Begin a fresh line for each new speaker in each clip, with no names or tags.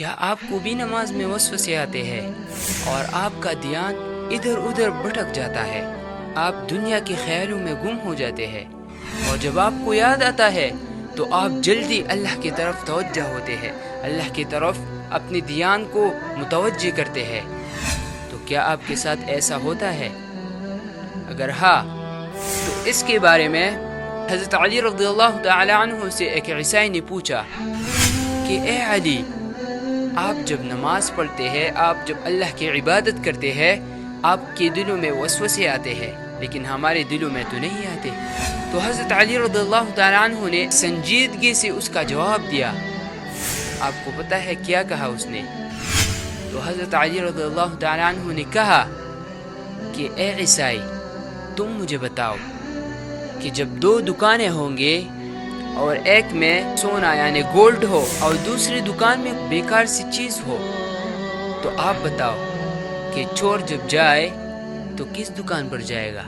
کیا آپ کو بھی نماز میں وسوسے آتے ہیں اور آپ کا دھیان ادھر ادھر بھٹک جاتا ہے؟ آپ دنیا کے خیالوں میں گم ہو جاتے ہیں، اور جب آپ کو یاد آتا ہے تو آپ جلدی اللہ کی طرف توجہ ہوتے ہیں، اللہ کی طرف اپنے دھیان کو متوجہ کرتے ہیں۔ تو کیا آپ کے ساتھ ایسا ہوتا ہے؟ اگر ہاں تو اس کے بارے میں حضرت علی رضی اللہ تعالی عنہ سے ایک عیسائی نے پوچھا کہ اے علی، آپ جب نماز پڑھتے ہیں، آپ جب اللہ کی عبادت کرتے ہیں، آپ کے دلوں میں وسوسے آتے ہیں، لیکن ہمارے دلوں میں تو نہیں آتے۔ تو حضرت علی رضی اللہ تعالیٰ عنہ نے سنجیدگی سے اس کا جواب دیا۔ آپ کو پتہ ہے کیا کہا اس نے؟ تو حضرت علی رضی اللہ تعالیٰ عنہ نے کہا کہ اے عیسائی، تم مجھے بتاؤ کہ جب دو دکانیں ہوں گے اور ایک میں سونا یعنی گولڈ ہو اور دوسری دکان میں بیکار سی چیز ہو، تو آپ بتاؤ کہ چور جب جائے تو کس دکان پر جائے گا؟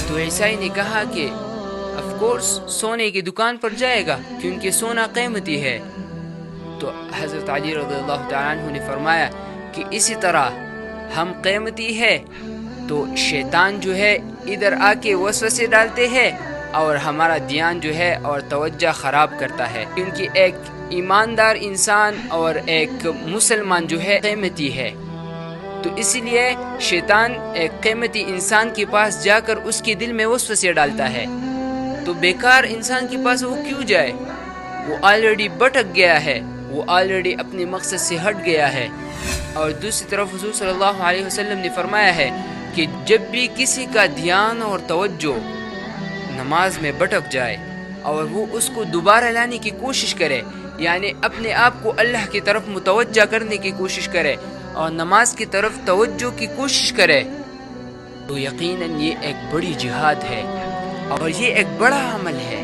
تو عیسائی نے کہا کہ آف کورس سونے کی دکان پر جائے گا، کیونکہ سونا قیمتی ہے۔ تو حضرت علی رضی اللہ تعالیٰ عنہ نے فرمایا کہ اسی طرح ہم قیمتی ہے تو شیطان جو ہے ادھر آ کے وسوسے ڈالتے ہیں اور ہمارا دھیان جو ہے اور توجہ خراب کرتا ہے، کیونکہ ایک ایماندار انسان اور ایک مسلمان جو ہے قیمتی ہے۔ تو اسی لیے شیطان ایک قیمتی انسان کے پاس جا کر اس کے دل میں وسوسے ڈالتا ہے۔ تو بیکار انسان کے پاس وہ کیوں جائے؟ وہ آلریڈی بھٹک گیا ہے، وہ آلریڈی اپنے مقصد سے ہٹ گیا ہے۔ اور دوسری طرف حضور صلی اللہ علیہ وسلم نے فرمایا ہے کہ جب بھی کسی کا دھیان اور توجہ نماز میں بھٹک جائے اور وہ اس کو دوبارہ لانے کی کوشش کرے، یعنی اپنے آپ کو اللہ کی طرف متوجہ کرنے کی کوشش کرے اور نماز کی طرف توجہ کی کوشش کرے، تو یقیناً یہ ایک بڑی جہاد ہے اور یہ ایک بڑا عمل ہے۔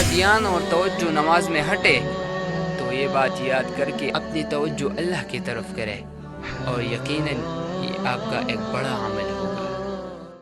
دھیان اور توجہ نماز میں ہٹے تو یہ بات یاد کر کے اپنی توجہ اللہ کی طرف کرے، اور یقیناً یہ آپ کا ایک بڑا عمل ہے۔